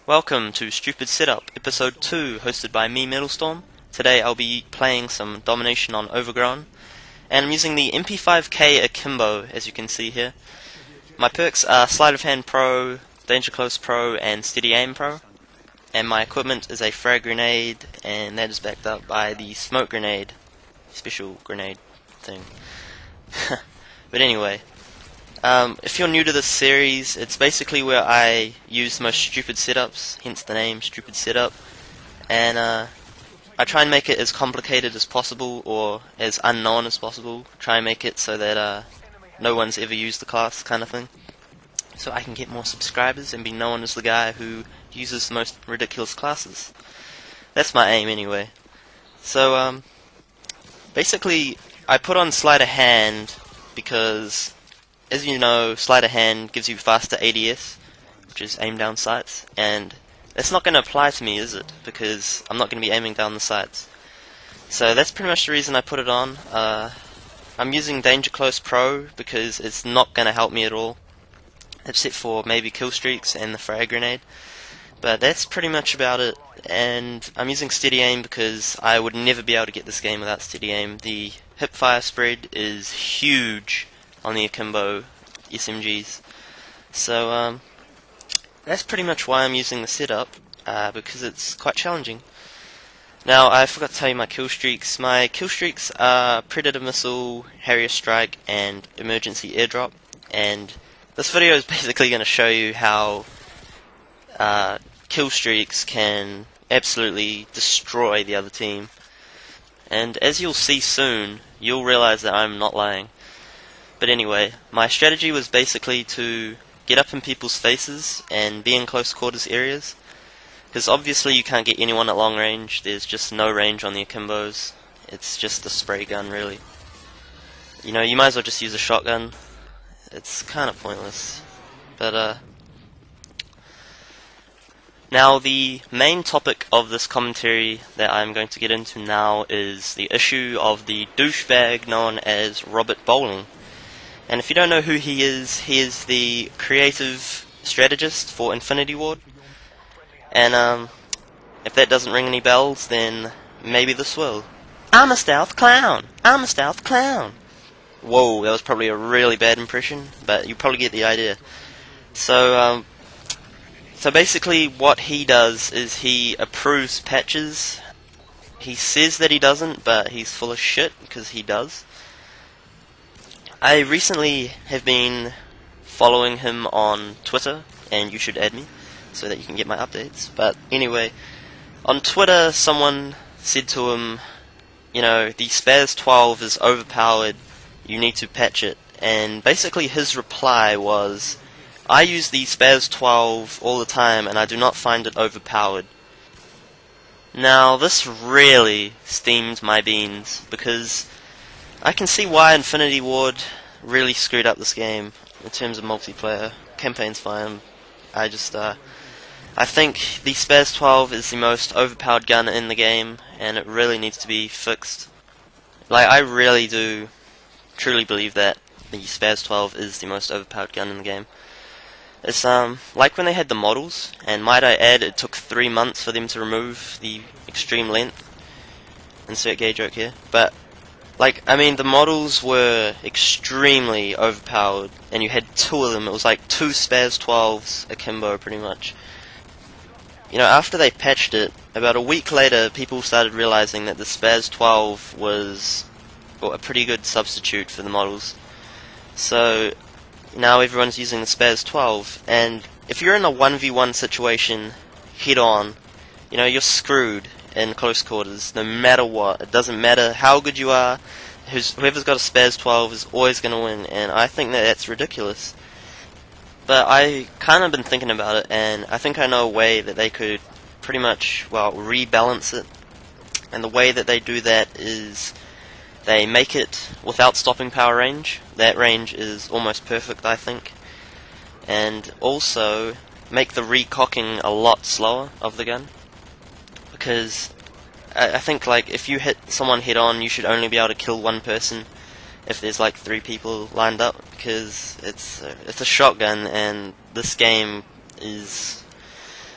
Welcome to Stupid Setup, Episode 2, hosted by me, MetalStorm. Today I'll be playing some Domination on Overgrown, and I'm using the MP5k Akimbo, as you can see here. My perks are Sleight of Hand Pro, Danger Close Pro, and Steady Aim Pro. And my equipment is a frag grenade, and that is backed up by the smoke grenade, special grenade thing. But anyway, if you're new to this series, it's basically where I use the most stupid setups, hence the name, Stupid Setup, and I try and make it as complicated as possible, or as unknown as possible, try and make it so that no one's ever used the class, kind of thing, so I can get more subscribers and be known as the guy who uses the most ridiculous classes. That's my aim anyway. So, basically, I put on Sleight of Hand because, as you know, Sleight of Hand gives you faster ADS, which is aim down sights, and that's not going to apply to me, is it? Because I'm not going to be aiming down the sights. So that's pretty much the reason I put it on. I'm using Danger Close Pro because it's not going to help me at all, except for maybe kill streaks and the frag grenade. But that's pretty much about it, and I'm using Steady Aim because I would never be able to get this game without Steady Aim. The hipfire spread is huge on the Akimbo SMGs. So that's pretty much why I'm using the setup, because it's quite challenging. Now, I forgot to tell you my kill streaks. My kill streaks are Predator Missile, Harrier Strike, and Emergency Airdrop. And this video is basically going to show you how kill streaks can absolutely destroy the other team. And as you'll see soon, you'll realize that I'm not lying. But anyway, my strategy was basically to get up in people's faces and be in close quarters areas, because obviously you can't get anyone at long range. There's just no range on the Akimbos. It's just a spray gun, really. You know, you might as well just use a shotgun. It's kind of pointless. But now the main topic of this commentary that I'm going to get into now is the issue of the douchebag known as Robert Bowling. And if you don't know who he is the creative strategist for Infinity Ward. And if that doesn't ring any bells, then maybe this will. I'm a stealth clown! I'm a stealth clown! Whoa, that was probably a really bad impression, but you probably get the idea. So basically what he does is he approves patches. He says that he doesn't, but he's full of shit, because he does. I recently have been following him on Twitter, and you should add me so that you can get my updates. But anyway, on Twitter someone said to him, you know, the Spaz 12 is overpowered, you need to patch it. And basically his reply was, I use the Spaz 12 all the time and I do not find it overpowered. Now this really steamed my beans, because I can see why Infinity Ward really screwed up this game in terms of multiplayer. Campaign's fine. I think the Spaz 12 is the most overpowered gun in the game, and it really needs to be fixed. Like, I really do truly believe that the Spaz 12 is the most overpowered gun in the game. It's like when they had the models, and might I add, it took 3 months for them to remove the extreme length. Insert gay joke here. But like, I mean, the models were extremely overpowered, and you had 2 of them. It was like 2 Spaz 12s Akimbo, pretty much. You know, after they patched it, about a week later, people started realizing that the Spaz 12 was, well, a pretty good substitute for the models. So now everyone's using the Spaz 12, and if you're in a 1v1 situation, head on, you know, you're screwed in close quarters, no matter what. It doesn't matter how good you are, whoever's got a Spaz 12 is always going to win, and I think that that's ridiculous. But I kind of been thinking about it, and I think I know a way that they could pretty much, well, rebalance it. And the way that they do that is they make it without stopping power range. That range is almost perfect, I think. And also make the recocking a lot slower of the gun. Because I think, like, if you hit someone head on, you should only be able to kill one person if there's like 3 people lined up, because it's a shotgun, and this game is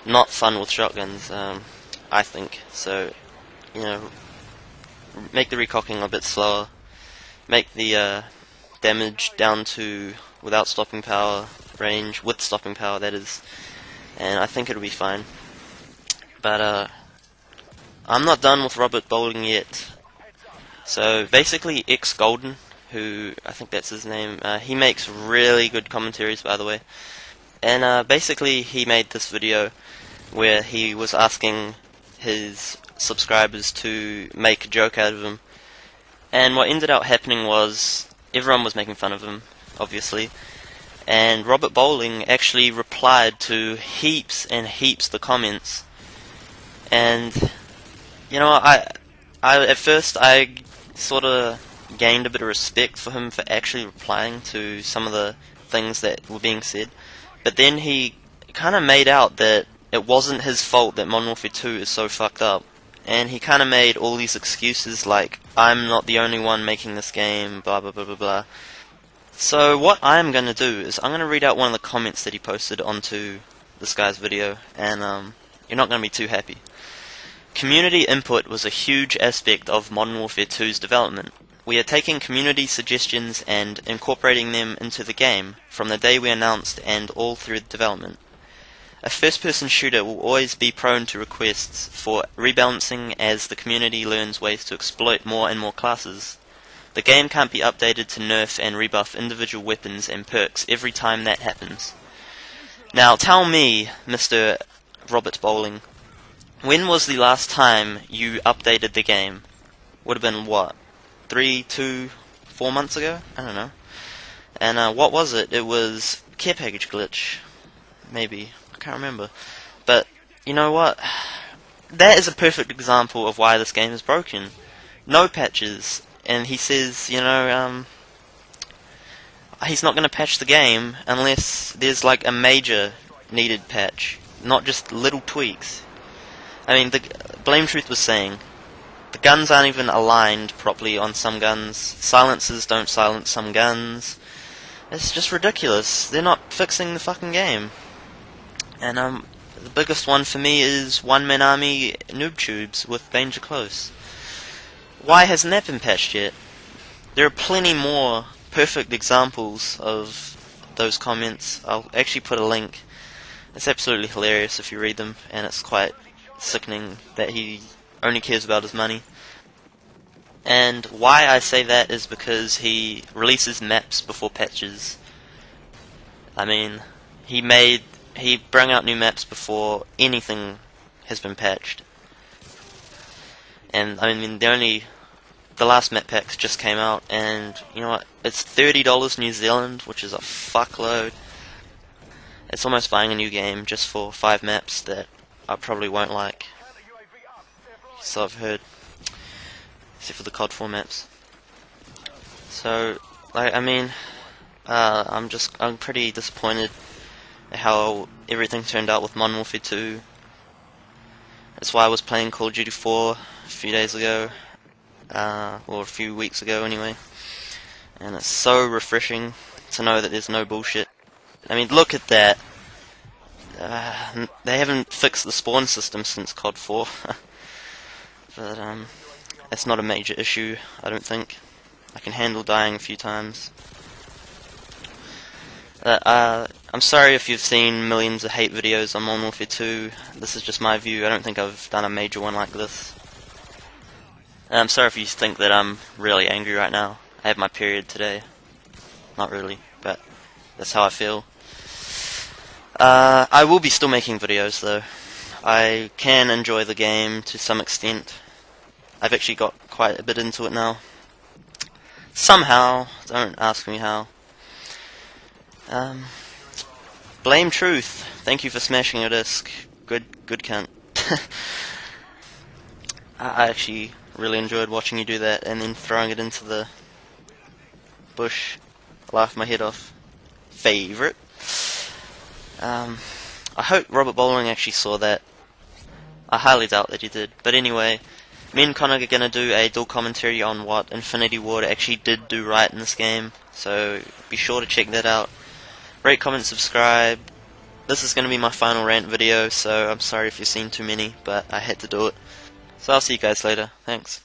not fun with shotguns, I think. So, you know, make the recocking a bit slower, make the damage down to without stopping power range, with stopping power that is, and I think it'll be fine. But I'm not done with Robert Bowling yet. So basically X Golden, who I think that's his name, he makes really good commentaries, by the way, and basically he made this video where he was asking his subscribers to make a joke out of him, and what ended up happening was everyone was making fun of him, obviously, and Robert Bowling actually replied to heaps and heaps of the comments. And you know, I at first I sort of gained a bit of respect for him for actually replying to some of the things that were being said, but then he kind of made out that it wasn't his fault that Modern Warfare 2 is so fucked up, and he kind of made all these excuses like, I'm not the only one making this game, blah blah blah blah blah. So what I'm going to do is I'm going to read out one of the comments that he posted onto this guy's video, and you're not going to be too happy. Community input was a huge aspect of Modern Warfare 2's development. We are taking community suggestions and incorporating them into the game from the day we announced and all through development. A first-person shooter will always be prone to requests for rebalancing as the community learns ways to exploit more and more classes. The game can't be updated to nerf and rebuff individual weapons and perks every time that happens. Now tell me, Mr. Robert Bowling, when was the last time you updated the game? Would have been what? 3, 2, 4 months ago? I don't know. And what was it? It was care package glitch. Maybe. I can't remember. But, you know what? That is a perfect example of why this game is broken. No patches. And he says, you know, he's not going to patch the game unless there's like a major needed patch, not just little tweaks. I mean, the Blame Truth was saying the guns aren't even aligned properly on some guns, silencers don't silence some guns. It's just ridiculous. They're not fixing the fucking game. And the biggest one for me is One Man Army noob tubes with danger close. Why hasn't that been patched yet? There are plenty more perfect examples of those comments. I'll actually put a link. It's absolutely hilarious if you read them, and it's quite sickening that he only cares about his money. And why I say that is because he releases maps before patches. I mean, he brought out new maps before anything has been patched. And I mean, the last map packs just came out, and you know what? It's $30 New Zealand, which is a fuckload. It's almost buying a new game just for 5 maps that I probably won't like. So I've heard, except for the COD 4 maps. So, like, I mean, I'm pretty disappointed at how everything turned out with Modern Warfare 2. That's why I was playing Call of Duty 4 a few days ago. Or a few weeks ago anyway, and it's so refreshing to know that there's no bullshit. I mean, look at that. They haven't fixed the spawn system since COD 4, but that's not a major issue, I don't think. I can handle dying a few times. I'm sorry if you've seen millions of hate videos on Modern Warfare 2. This is just my view. I don't think I've done a major one like this. I'm sorry if you think that I'm really angry right now. I had my period today. Not really, but that's how I feel. I will be still making videos though. I can enjoy the game to some extent. I've actually got quite a bit into it now. Somehow. Don't ask me how. Blame Truth. Thank you for smashing your disc. Good cunt. I actually really enjoyed watching you do that and then throwing it into the bush. I laughed my head off. Favourite. I hope Robert Bowling actually saw that. I highly doubt that he did. But anyway, me and Connor are going to do a dual commentary on what Infinity Ward actually did do right in this game. So be sure to check that out. Rate, comment, subscribe. this is going to be my final rant video, so I'm sorry if you've seen too many, but I had to do it. So I'll see you guys later. Thanks.